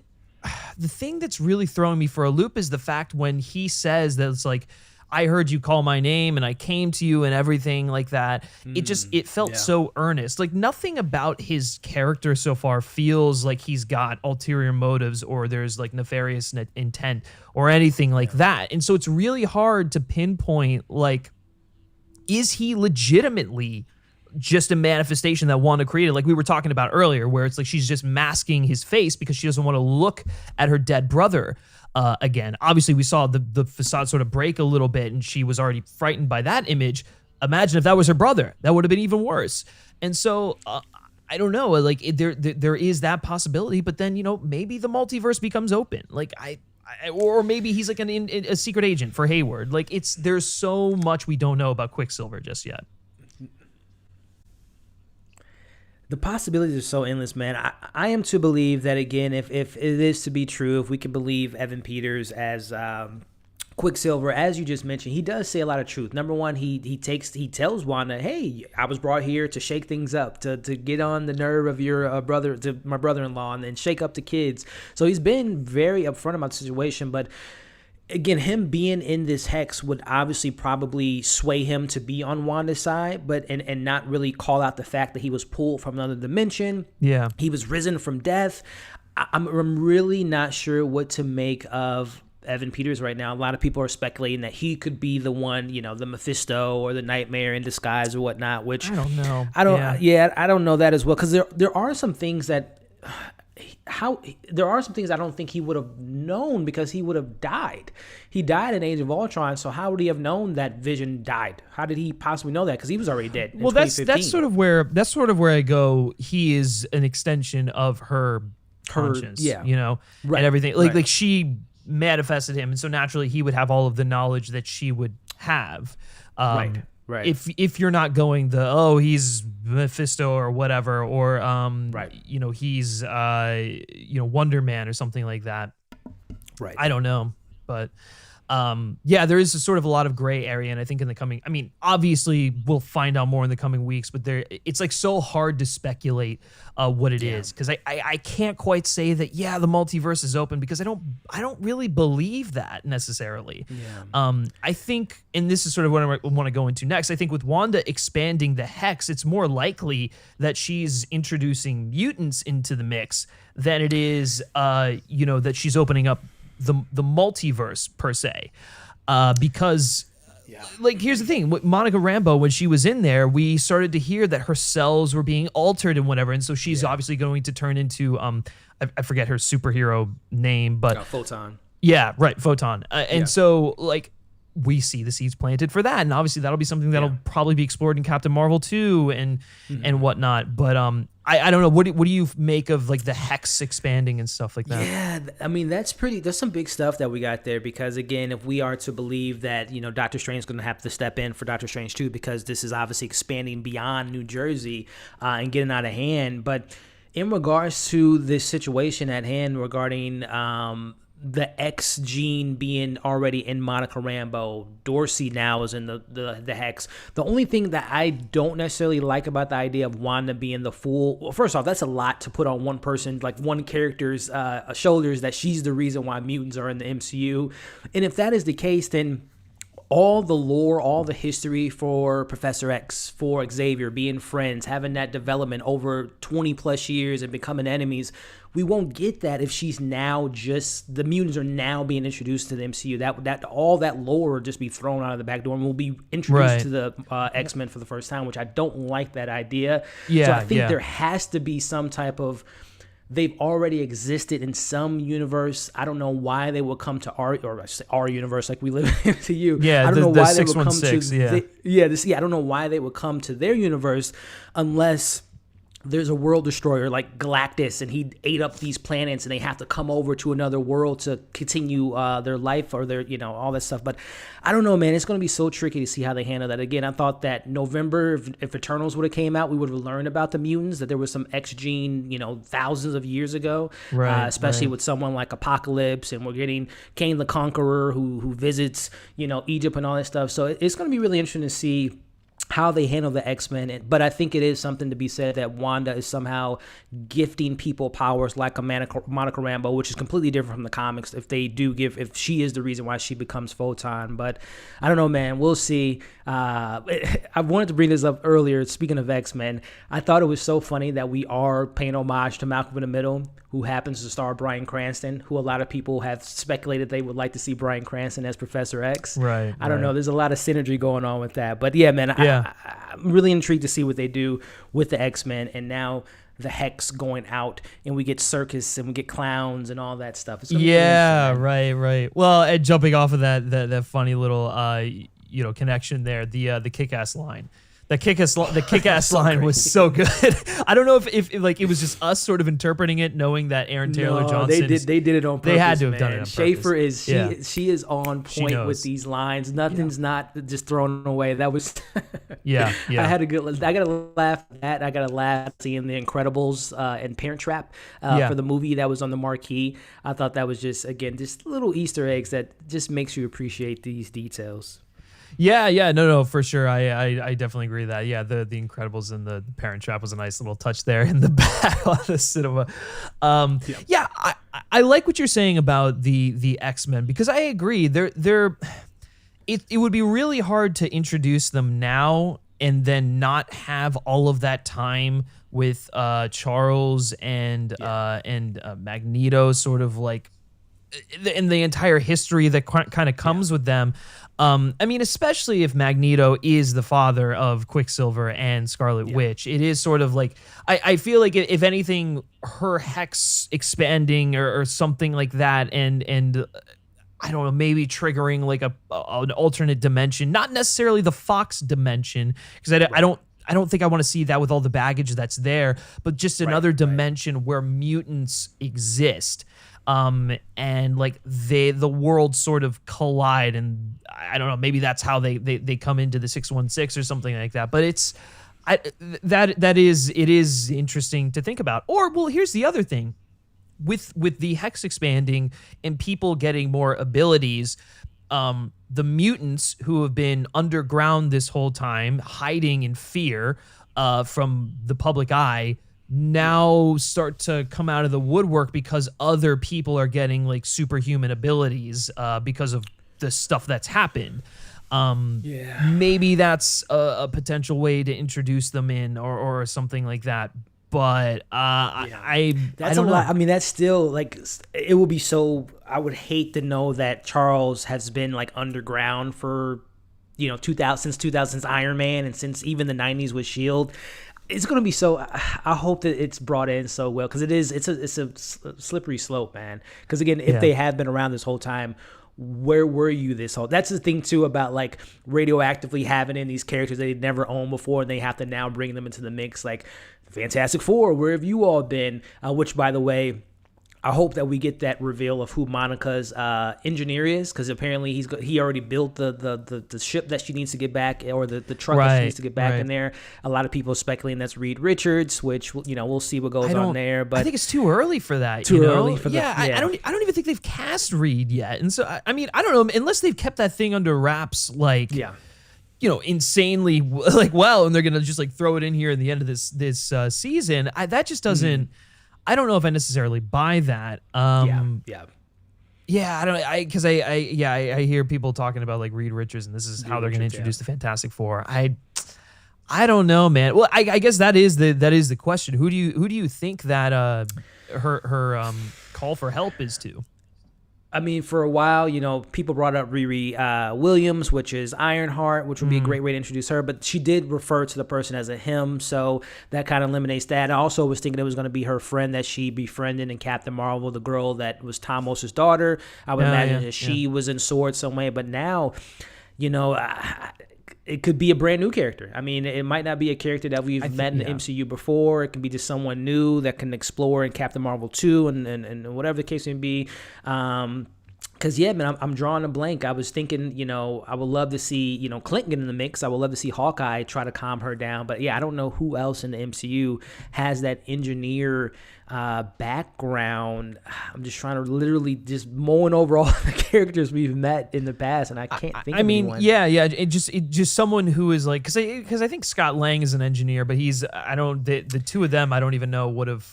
that's really throwing me for a loop is the fact when he says that it's like, I heard you call my name and I came to you and everything like that. It felt so earnest. Like nothing about his character so far feels like he's got ulterior motives or there's like nefarious intent or anything like that. And so it's really hard to pinpoint, like, is he legitimately just a manifestation that Wanda created, like we were talking about earlier, where it's like she's just masking his face because she doesn't want to look at her dead brother again. Obviously, we saw the facade sort of break a little bit, and she was already frightened by that image. Imagine if that was her brother. That would have been even worse. And so I don't know, like there is that possibility, but then maybe the multiverse becomes open. Like or maybe he's like a secret agent for Hayward. Like there's so much we don't know about Quicksilver just yet. The possibilities are so endless, man. I am to believe that, again, if it is to be true, if we can believe Evan Peters as Quicksilver, as you just mentioned, he does say a lot of truth. Number one, he tells Wanda, hey, I was brought here to shake things up, to get on the nerve of your my brother-in-law, and then shake up the kids. So he's been very upfront about the situation, but again, him being in this hex would obviously probably sway him to be on Wanda's side, but and not really call out the fact that he was pulled from another dimension. Yeah. He was risen from death. I'm really not sure what to make of Evan Peters right now. A lot of people are speculating that he could be the one, the Mephisto or the Nightmare in disguise or whatnot. Which I don't know. I don't know that as well, because there are some things that. There are some things I don't think he would have known, because he would have died. He died in Age of Ultron, so how would he have known that Vision died? How did he possibly know that? Because he was already dead. Well, that's sort of where I go. He is an extension of her conscience, right. And everything. Like she manifested him, and so naturally he would have all of the knowledge that she would have. Right. If you're not going he's Mephisto or whatever, or he's Wonder Man or something like that. Right. I don't know, but there is sort of a lot of gray area, and I think in the coming, obviously we'll find out more in the coming weeks, but it's like so hard to speculate what it is, because I can't quite say that the multiverse is open, because I don't really believe that necessarily. I think, and this is sort of what I want to go into next, I think with Wanda expanding the Hex, it's more likely that she's introducing mutants into the mix than it is that she's opening up the multiverse per se, because here's the thing, with Monica Rambeau, when she was in there, we started to hear that her cells were being altered and whatever, and so she's obviously going to turn into I forget her superhero name, but Photon. Photon, and so we see the seeds planted for that, and obviously that'll be something that'll probably be explored in Captain Marvel 2 and whatnot. But I don't know, what do you make of the Hex expanding and stuff like that? That's some big stuff that we got there, because again, if we are to believe that Doctor Strange is going to have to step in for Doctor Strange 2, because this is obviously expanding beyond New Jersey and getting out of hand. But in regards to this situation at hand regarding the X gene being already in Monica Rambeau, Darcy now is in the Hex. The only thing that I don't necessarily like about the idea of Wanda being the fool, well, first off, that's a lot to put on one person, one character's shoulders, that she's the reason why mutants are in the MCU. And if that is the case, then all the lore, all the history for Professor X, for Xavier being friends, having that development over 20 plus years and becoming enemies, we won't get that if she's now the mutants are now being introduced to the MCU. That all that lore will just be thrown out of the back door, and we'll be introduced to the X-Men for the first time, which I don't like that idea. So I think there has to be some type of, they've already existed in some universe. I don't know why they will come to our universe, like we live in to you. I don't know why they would come to I don't know why they would come to their universe unless there's a world destroyer like Galactus, and he ate up these planets, and they have to come over to another world to continue their life or their, all that stuff. But I don't know, man. It's going to be so tricky to see how they handle that. Again, I thought that November, if Eternals would have came out, we would have learned about the mutants, that there was some X gene, thousands of years ago, especially with someone like Apocalypse, and we're getting Kane the Conqueror who visits, Egypt and all that stuff. So it's going to be really interesting to see how they handle the X-Men. But I think it is something to be said that Wanda is somehow gifting people powers like a Monica Rambeau, which is completely different from the comics, if she is the reason why she becomes Photon. But I don't know, man. We'll see. I wanted to bring this up earlier. Speaking of X-Men, I thought it was so funny that we are paying homage to Malcolm in the Middle, who happens to star Bryan Cranston, who a lot of people have speculated they would like to see Bryan Cranston as Professor X. I don't know. There's a lot of synergy going on with that. But yeah, man, I'm really intrigued to see what they do with the X-Men, and now the Hex going out, and we get circus and we get clowns and all that stuff. Right. Well, and jumping off of that funny little connection there, the Kick-Ass line. The kick-ass line was so good. I don't know if it was just us sort of interpreting it, knowing that Aaron Taylor Johnson. They did it on purpose. They had to have done it on purpose. Schaefer she is on point with these lines. Nothing's not just thrown away. That was yeah. I got a laugh at that. I got a laugh seeing The Incredibles and Parent Trap for the movie that was on the marquee. I thought that was just little Easter eggs that just makes you appreciate these details. Yeah, no, for sure. I definitely agree with that. Yeah, the Incredibles and the Parent Trap was a nice little touch there in the back of the cinema. I like what you're saying about the X-Men, because I agree. It would be really hard to introduce them now and then not have all of that time with Charles and Magneto, sort of like in the entire history that kind of comes with them. I mean, especially if Magneto is the father of Quicksilver and Scarlet Witch, it is sort of like, I feel like if anything, her hex expanding or something like that, and I don't know, maybe triggering like an alternate dimension, not necessarily the Fox dimension, because I don't think I want to see that with all the baggage that's there, but just another dimension where mutants exist. And like the worlds sort of collide, and I don't know, maybe that's how they come into the 616 or something like that. But it is interesting to think about. Or, well, here's the other thing. With the hex expanding and people getting more abilities, the mutants who have been underground this whole time, hiding in fear from the public eye, now start to come out of the woodwork because other people are getting like superhuman abilities because of the stuff that's happened. Maybe that's a potential way to introduce them in, or something like that. But I don't know. I mean, that's still like, it will be so. I would hate to know that Charles has been like underground for, you know, since 2000's Iron Man, and since even the 90s with Shield. It's going to be so. I hope that it's brought in so well, because it's a slippery slope, man. Because again, if they have been around this whole time, where were you this whole? That's the thing too about like radioactively having in these characters that they'd never owned before, and they have to now bring them into the mix. Like Fantastic Four, where have you all been? Which, by the way, I hope that we get that reveal of who Monica's engineer is, because apparently he already built the ship that she needs to get back, or the truck that she needs to get back in there. A lot of people are speculating that's Reed Richards, which, you know, we'll see what goes on there. But I think it's too early for that. I don't even think they've cast Reed yet, and so I mean, I don't know, unless they've kept that thing under wraps, like you know, insanely like well, and they're gonna just like throw it in here in the end of this season. That just doesn't. I don't know if I necessarily buy that. I don't. Because I hear people talking about like Reed Richards, and this is how they're going to introduce the Fantastic Four. I don't know, man. Well, I guess that is the question. Who do you think that her call for help is to? I mean, for a while, you know, people brought up Riri Williams, which is Ironheart, which would be a great way to introduce her. But she did refer to the person as a him, so that kind of eliminates that. I also was thinking it was going to be her friend that she befriended in Captain Marvel, the girl that was Tomos' daughter. I would imagine that she was in S.W.O.R.D some way. But now, you know, it could be a brand new character. I mean, it might not be a character that we've met in the MCU before. It can be just someone new that can explore in Captain Marvel 2 and whatever the case may be. Because, man, I'm drawing a blank. I was thinking, you know, I would love to see, you know, Clint get in the mix. I would love to see Hawkeye try to calm her down. But, I don't know who else in the MCU has that engineer background. I'm just trying to literally just mowing over all the characters we've met in the past, and I can't think of anyone. It just someone who is like, because I think Scott Lang is an engineer, but the two of them I don't even know would have.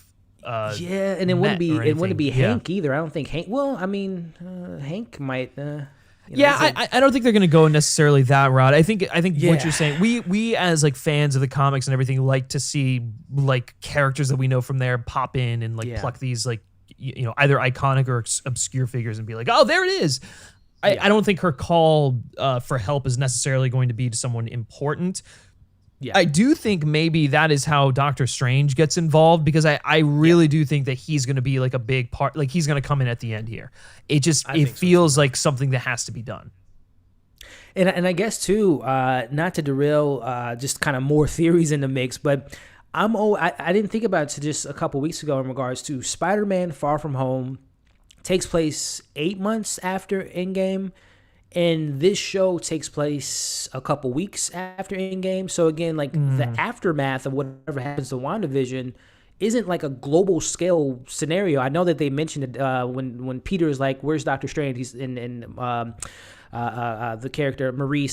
And it wouldn't be Hank either. I don't think Hank. Well, I mean, Hank might. I don't think they're going to go necessarily that route. I think what you're saying, we as like fans of the comics and everything like to see like characters that we know from there pop in and like pluck these like, you know, either iconic or obscure figures and be like, oh, there it is. I don't think her call for help is necessarily going to be to someone important. I do think maybe that is how Doctor Strange gets involved, because I really do think that he's going to be like a big part. Like he's going to come in at the end here. It feels like something that has to be done. And I guess too, not to derail just kind of more theories in the mix, but I didn't think about it till just a couple weeks ago in regards to Spider-Man Far From Home takes place 8 months after Endgame. And this show takes place a couple weeks after Endgame. So again, like the aftermath of whatever happens to WandaVision isn't like a global scale scenario. I know that they mentioned it when Peter is like, "Where's Doctor Strange?" He's the character Marie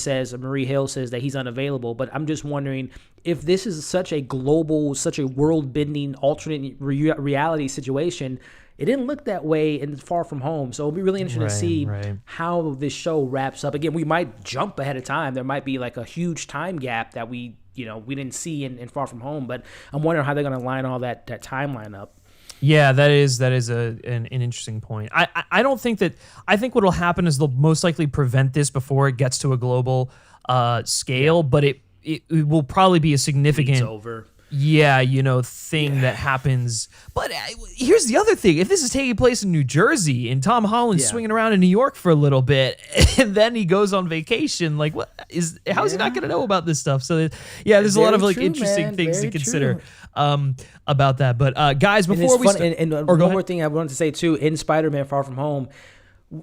Hill says that he's unavailable. But I'm just wondering if this is such a global, such a world-bending alternate reality situation. It didn't look that way in Far From Home, so it'll be really interesting to see how this show wraps up. Again, we might jump ahead of time. There might be like a huge time gap that we we didn't see in Far From Home. But I'm wondering how they're going to line all that timeline up. Yeah, that is an interesting point. I don't think that. I think what will happen is they'll most likely prevent this before it gets to a global scale, but it will probably be a significant It's over. Thing that happens. But here's the other thing. If this is taking place in New Jersey and Tom Holland's swinging around in New York for a little bit and then he goes on vacation, like how is he not going to know about this stuff? So there's a lot of interesting things to consider about that. But guys, before we start, one more thing I wanted to say too, in Spider-Man Far From Home,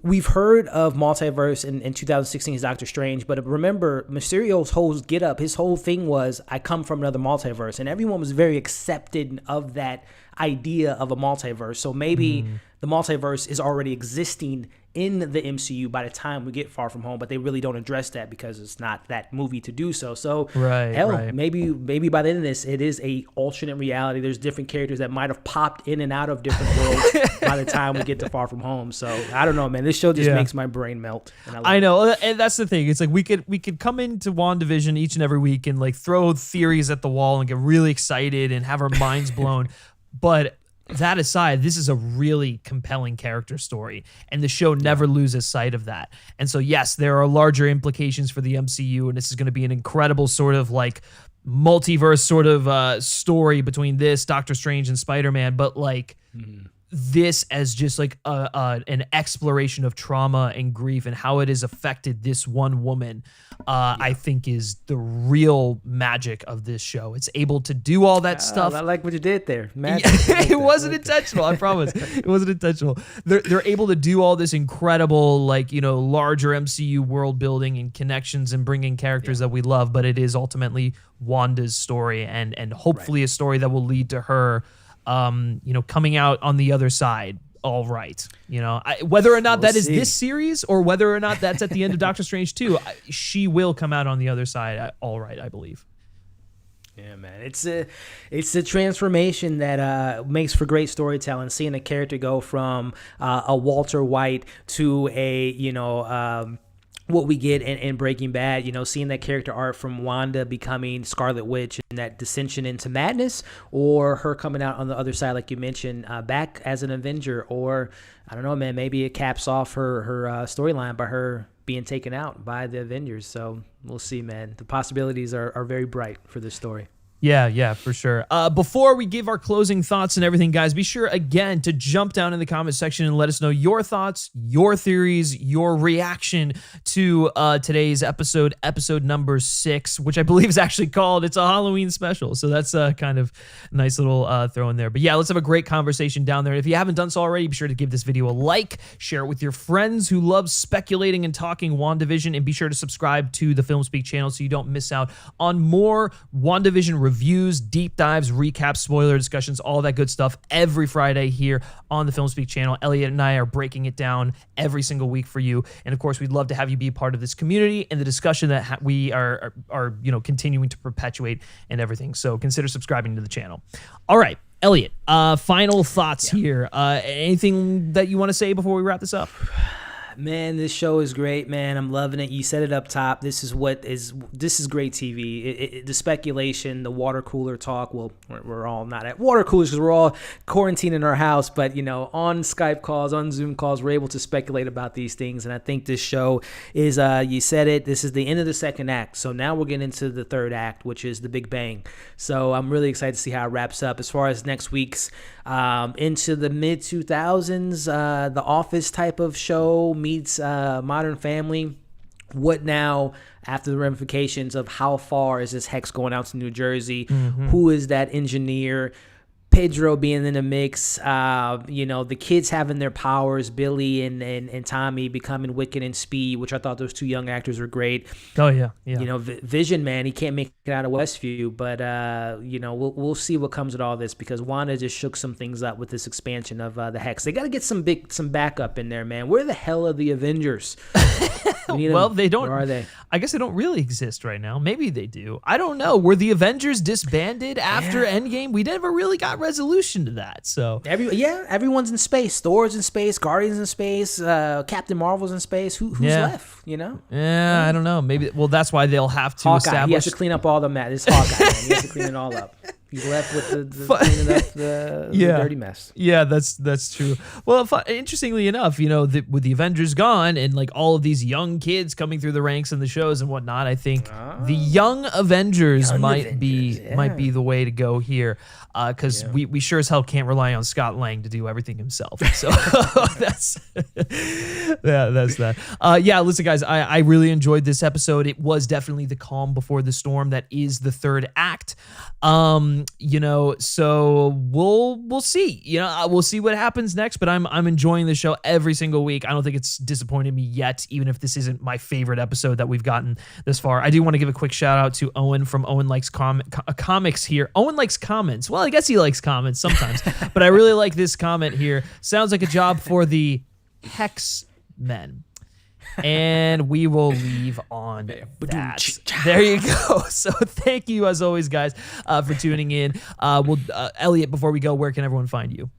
we've heard of multiverse in 2016 as Doctor Strange, but remember, Mysterio's whole get-up, his whole thing was, I come from another multiverse, and everyone was very accepting of that idea of a multiverse. So maybe the multiverse is already existing in the MCU by the time we get Far From Home, but they really don't address that because it's not that movie to do so. So maybe by the end of this, it is a alternate reality. There's different characters that might have popped in and out of different worlds by the time we get to Far From Home. So I don't know, man. This show just makes my brain melt. And I know, and that's the thing. It's like we could come into WandaVision each and every week and like throw theories at the wall and get really excited and have our minds blown. But that aside, this is a really compelling character story, and the show never loses sight of that. And so, yes, there are larger implications for the MCU, and this is going to be an incredible sort of like multiverse sort of story between this, Doctor Strange, and Spider-Man. But like this as just like an exploration of trauma and grief and how it has affected this one woman, I think is the real magic of this show. It's able to do all that stuff. I like what you did there. It wasn't intentional. I promise. It wasn't intentional. They're able to do all this incredible, like, larger MCU world building and connections and bringing characters that we love, but it is ultimately Wanda's story and hopefully a story that will lead to her coming out on the other side. All right. Whether or not that is this series or whether or not that's at the end of Doctor Strange 2, she will come out on the other side. All right, I believe. Yeah, man. It's a transformation that makes for great storytelling. Seeing a character go from a Walter White to a, what we get in Breaking Bad, seeing that character arc from Wanda becoming Scarlet Witch and that dissension into madness, or her coming out on the other side, like you mentioned, back as an Avenger, or I don't know, man, maybe it caps off her storyline by her being taken out by the Avengers. So we'll see, man. The possibilities are very bright for this story. Yeah, for sure. Before we give our closing thoughts and everything, guys, be sure, again, to jump down in the comment section and let us know your thoughts, your theories, your reaction to today's episode number 6, which I believe is actually called It's a Halloween Special. So that's kind of a nice little throw in there. But yeah, let's have a great conversation down there. If you haven't done so already, be sure to give this video a like, share it with your friends who love speculating and talking WandaVision, and be sure to subscribe to the FilmSpeak channel so you don't miss out on more WandaVision reviews, deep dives, recaps, spoiler discussions, all that good stuff every Friday here on the FilmSpeak channel. Elliott and I are breaking it down every single week for you. And of course, we'd love to have you be a part of this community and the discussion that we are continuing to perpetuate and everything. So consider subscribing to the channel. All right, Elliott, final thoughts here. Anything that you want to say before we wrap this up? Man, this show is great, man. I'm loving it. You said it up top. This is great TV. The speculation, the water cooler talk. Well, we're all not at water coolers because we're all quarantined in our house. But, on Skype calls, on Zoom calls, we're able to speculate about these things. And I think this show is, you said it, this is the end of the second act. So now we're getting into the third act, which is the Big Bang. So I'm really excited to see how it wraps up. As far as next week's into the mid-2000s, The Office type of show meets Modern Family. What now after the ramifications of how far is this hex going out to New Jersey? Who is that engineer? Pedro being in the mix, the kids having their powers, Billy and Tommy becoming Wicked and Speed, which I thought those two young actors were great. Oh, yeah. Vision, man, he can't make it out of Westview, but, we'll see what comes with all this because Wanda just shook some things up with this expansion of the Hex. They got to get some backup in there, man. Where the hell are the Avengers? Well, they don't. Where are they? I guess they don't really exist right now. Maybe they do. I don't know. Were the Avengers disbanded after Endgame? We never really got resolution to that. So everyone's in space. Thor's in space. Guardians in space. Captain Marvel's in space. Who's left? You know? Yeah, I don't know. Maybe. Well, that's why they'll have to Hawkeye. establish. He has to clean up all the mess. It's Hawkeye. Man. He has to clean it all up. He's left with the cleaning up the dirty mess. Yeah, that's true. Well, interestingly enough, with the Avengers gone and like all of these young kids coming through the ranks in the shows and whatnot, I think the young Avengers might be the way to go here, because we sure as hell can't rely on Scott Lang to do everything himself. So that's that. Listen, guys, I really enjoyed this episode. It was definitely the calm before the storm that is the third act. So we'll see. We'll see what happens next, but I'm enjoying the show every single week. I don't think it's disappointed me yet, even if this isn't my favorite episode that we've gotten this far. I do want to give a quick shout out to Owen from Owen Likes Comics here. Owen likes comments. Well, I guess he likes comments sometimes, but I really like this comment here. Sounds like a job for the Hex Men. And we will leave on that. There you go. So thank you, as always, guys, for tuning in. Elliott, before we go, where can everyone find you?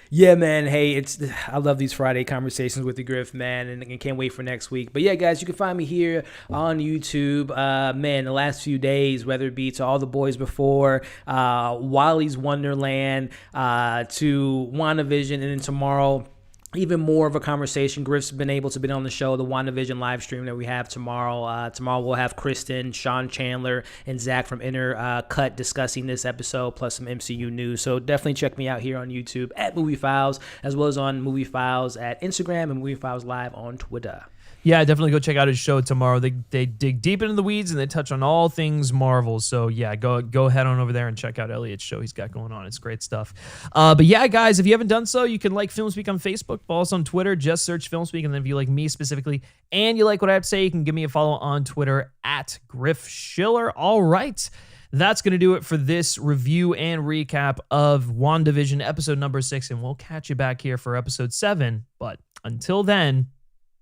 Yeah, man. Hey, I love these Friday conversations with the Griff, man, and can't wait for next week. But yeah, guys, you can find me here on YouTube. The last few days, whether it be to All the Boys Before, Wally's Wonderland, to WandaVision, and then tomorrow, even more of a conversation. Griff's been able to be on the show, the WandaVision live stream that we have tomorrow. Tomorrow we'll have Kristen, Sean Chandler, and Zach from Inner Cut discussing this episode, plus some MCU news. So definitely check me out here on YouTube at Movie Files, as well as on Movie Files at Instagram and Movie Files Live on Twitter. Yeah, definitely go check out his show tomorrow. They dig deep into the weeds and they touch on all things Marvel. So yeah, go head on over there and check out Elliott's show he's got going on. It's great stuff. But yeah, guys, if you haven't done so, you can like FilmSpeak on Facebook, follow us on Twitter, just search FilmSpeak. And then if you like me specifically and you like what I have to say, you can give me a follow on Twitter at Griff Schiller. All right. That's going to do it for this review and recap of WandaVision episode number 6. And we'll catch you back here for episode 7. But until then,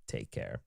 take care.